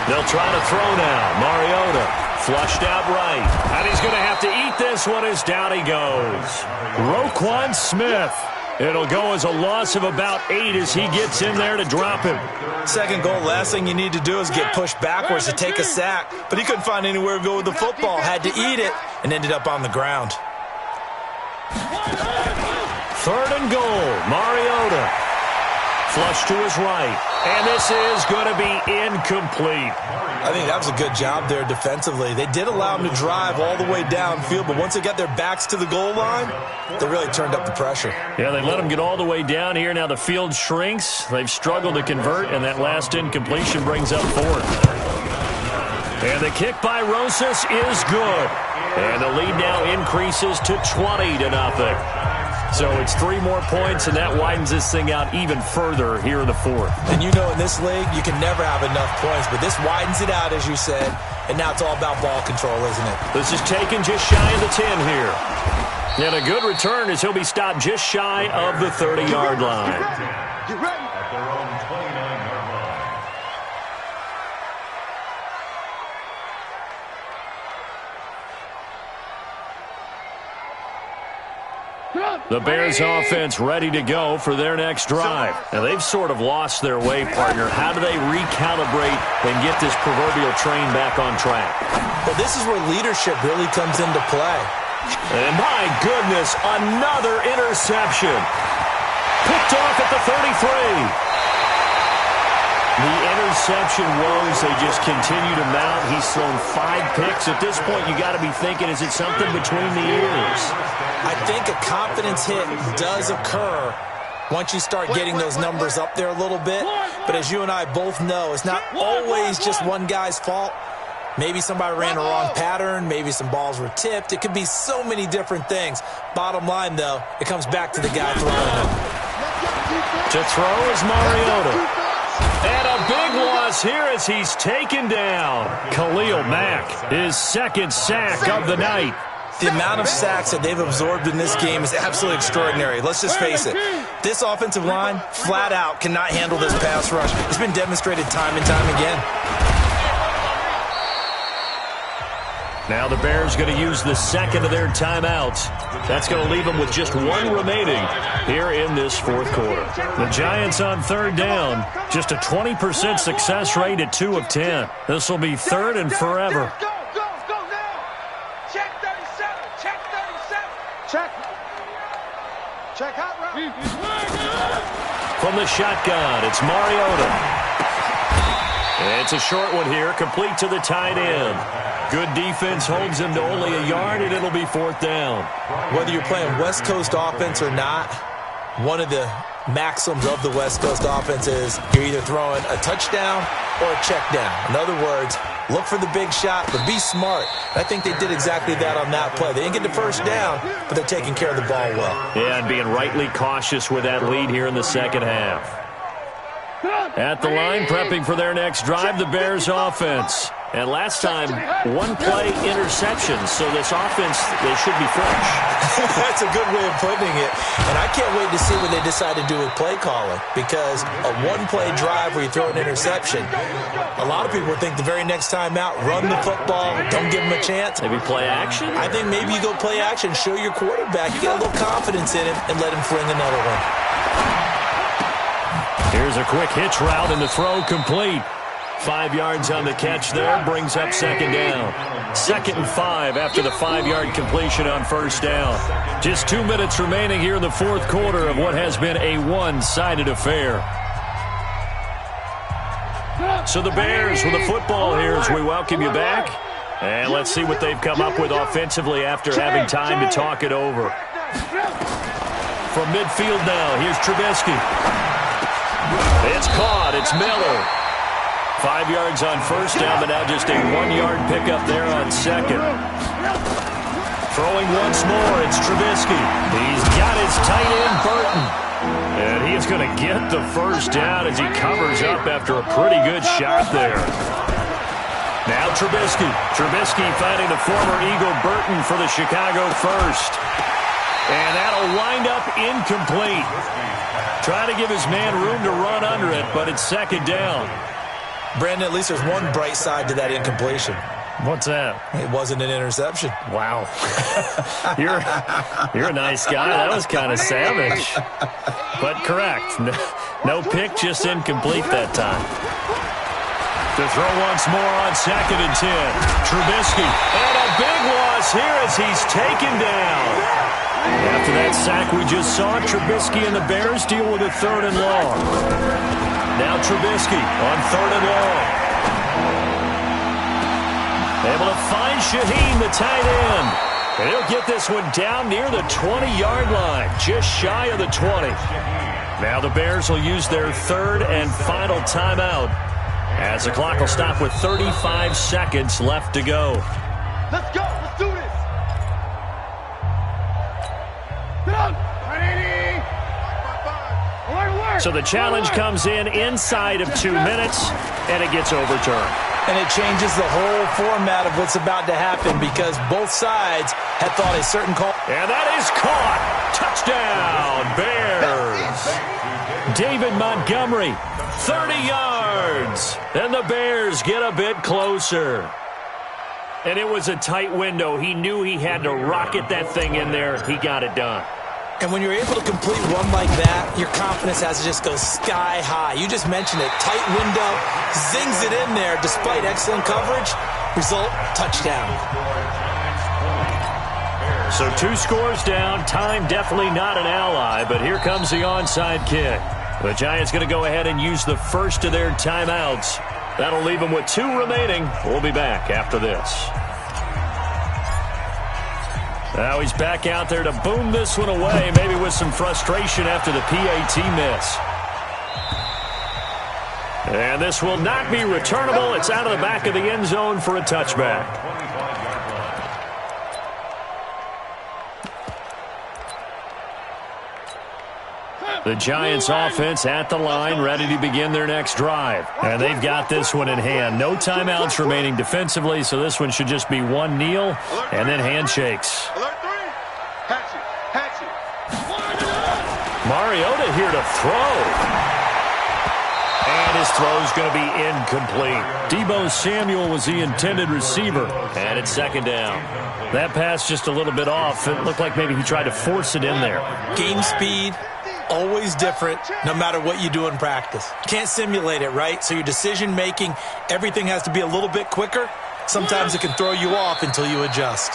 They'll try to throw now. Mariota flushed out right. And he's going to have to eat this one as down he goes. Roquan Smith. It'll go as a loss of about 8 as he gets in there to drop him. Second goal, last thing you need to do is get pushed backwards to take a sack. But he couldn't find anywhere to go with the football. Had to eat it and ended up on the ground. Third and goal. Mariota. Flush to his right. And this is going to be incomplete. I think that was a good job there defensively. They did allow him to drive all the way downfield, but once they got their backs to the goal line, they really turned up the pressure. Yeah, they let him get all the way down here. Now the field shrinks. They've struggled to convert, and that last incompletion brings up 4th. And the kick by Rosas is good. And the lead now increases to 20-0. So it's 3 more points, and that widens this thing out even further here in the fourth. And you know in this league, you can never have enough points, but this widens it out, as you said, and now it's all about ball control, isn't it? This is taken just shy of the 10 here. And a good return as he'll be stopped just shy of the 30-yard line. Get ready. At their own 29-yard line. The Bears offense ready to go for their next drive. Now, they've sort of lost their way, partner. How do they recalibrate and get this proverbial train back on track? Well, this is where leadership really comes into play. And my goodness, another interception. Picked off at the 33. The interception woes, they just continue to mount. He's thrown 5 picks. At this point, you got to be thinking, is it something between the ears? I think a confidence hit does occur once you start getting those numbers up there a little bit. But as you and I both know, it's not always just one guy's fault. Maybe somebody ran a wrong pattern. Maybe some balls were tipped. It could be so many different things. Bottom line, though, it comes back to the guy throwing them. To throw is Mariota. And a big loss here as he's taken down. Khalil Mack, his second sack of the night. The amount of sacks that they've absorbed in this game is absolutely extraordinary. Let's just face it. This offensive line, flat out, cannot handle this pass rush. It's been demonstrated time and time again. Now the Bears going to use the second of their timeouts. That's going to leave them with just 1 remaining here in this fourth quarter. The Giants on third down, just a 20% success rate at 2 of 10. This will be third and forever. Go now. Check 37. Check 37. Check hot route. From the shotgun, it's Mariota. It's a short one here, complete to the tight end. Good defense holds him to only a yard, and it'll be 4th down. Whether you're playing West Coast offense or not, one of the maxims of the West Coast offense is you're either throwing a touchdown or a check down. In other words, look for the big shot, but be smart. I think they did exactly that on that play. They didn't get the first down, but they're taking care of the ball well. Yeah, and being rightly cautious with that lead here in the second half. At the line, prepping for their next drive, the Bears offense. And last time, 1-play interceptions, so this offense, they should be fresh. That's a good way of putting it. And I can't wait to see what they decide to do with play calling, because a 1-play drive where you throw an interception, a lot of people think the very next time out, run the football, don't give them a chance. Maybe play action? I think maybe you go play action, show your quarterback, get a little confidence in him, and let him fling another one. Here's a quick hitch route, and the throw complete. 5 yards on the catch there, brings up second down. 2nd and 5 after the 5-yard completion on first down. Just 2 minutes remaining here in the fourth quarter of what has been a one-sided affair. So the Bears with the football here as we welcome you back. And let's see what they've come up with offensively after having time to talk it over. From midfield now, here's Trubisky. It's caught. It's Miller. 5 yards on first down, but now just a 1-yard pickup there on second. Throwing once more, it's Trubisky. He's got his tight end, Burton. And he is going to get the first down as he covers up after a pretty good shot there. Now Trubisky. Trubisky finding the former Eagle Burton for the Chicago first. And that'll wind up incomplete. Trying to give his man room to run under it, but it's second down. Brandon, at least there's one bright side to that incompletion. What's that? It wasn't an interception. Wow. You're a nice guy. That was kind of savage. But correct. No pick, just incomplete that time. To throw once more on 2nd and 10. Trubisky. And a big loss here as he's taken down. After that sack we just saw, Trubisky and the Bears deal with a 3rd and long. Now Trubisky on 3rd and long. Able to find Shaheen, the tight end. And he'll get this one down near the 20-yard line, just shy of the 20. Now the Bears will use their 3rd and final timeout As the clock will stop with 35 seconds left to go. Let's go. Let's do this. Get up. So the challenge comes in inside of 2 minutes, and it gets overturned. And it changes the whole format of what's about to happen because both sides had thought a certain call. And that is caught. Touchdown, Bears. David Montgomery, 30 yards. And the Bears get a bit closer. And it was a tight window. He knew he had to rocket that thing in there. He got it done. And when you're able to complete one like that, your confidence has to just go sky high. You just mentioned it. Tight window, zings it in there despite excellent coverage. Result, touchdown. So 2 scores down. Time definitely not an ally, but here comes the onside kick. The Giants going to go ahead and use the first of their timeouts. That'll leave them with 2 remaining. We'll be back after this. Now he's back out there to boom this one away, maybe with some frustration after the PAT miss. And this will not be returnable. It's out of the back of the end zone for a touchback. The Giants offense at the line, ready to begin their next drive. And they've got this one in hand. No timeouts remaining defensively, so this one should just be one kneel and then handshakes. Mariota here to throw. And his throw's going to be incomplete. Deebo Samuel was the intended receiver. And it's second down. That pass just a little bit off. It looked like maybe he tried to force it in there. Game speed, always different, no matter what you do in practice. Can't simulate it, right? So your decision-making, everything has to be a little bit quicker. Sometimes it can throw you off until you adjust.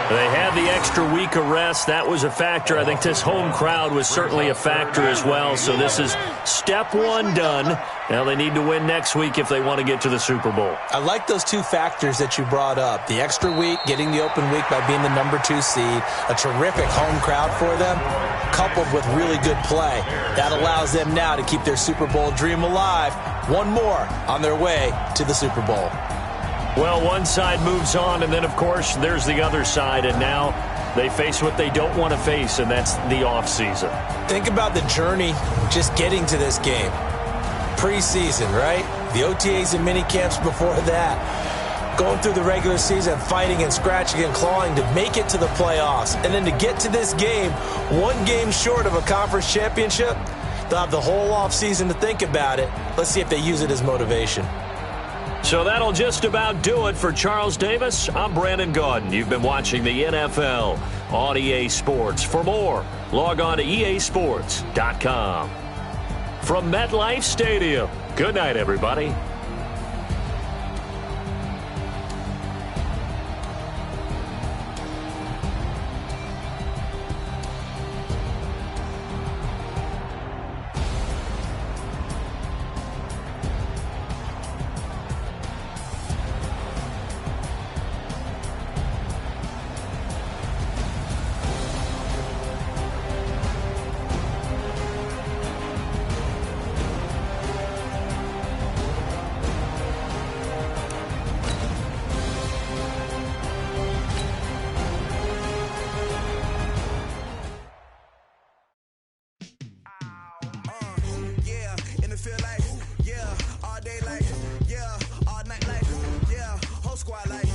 They had the extra week of rest. That was a factor. I think this home crowd was certainly a factor as well. So this is step 1 done. Now they need to win next week if they want to get to the Super Bowl. I like those 2 factors that you brought up. The extra week, getting the open week by being the number 2 seed, a terrific home crowd for them, coupled with really good play. That allows them now to keep their Super Bowl dream alive. One more on their way to the Super Bowl. Well, one side moves on, and then, of course, there's the other side, and now they face what they don't want to face, and that's the offseason. Think about the journey just getting to this game. Preseason, right? The OTAs and mini camps before that. Going through the regular season, fighting and scratching and clawing to make it to the playoffs. And then to get to this game, 1 game short of a conference championship, they'll have the whole offseason to think about it. Let's see if they use it as motivation. So that'll just about do it for Charles Davis. I'm Brandon Gaudin. You've been watching the NFL on EA Sports. For more, log on to easports.com. From MetLife Stadium, good night, everybody. Feel like, yeah, all day like, yeah, all night like, yeah, whole squad like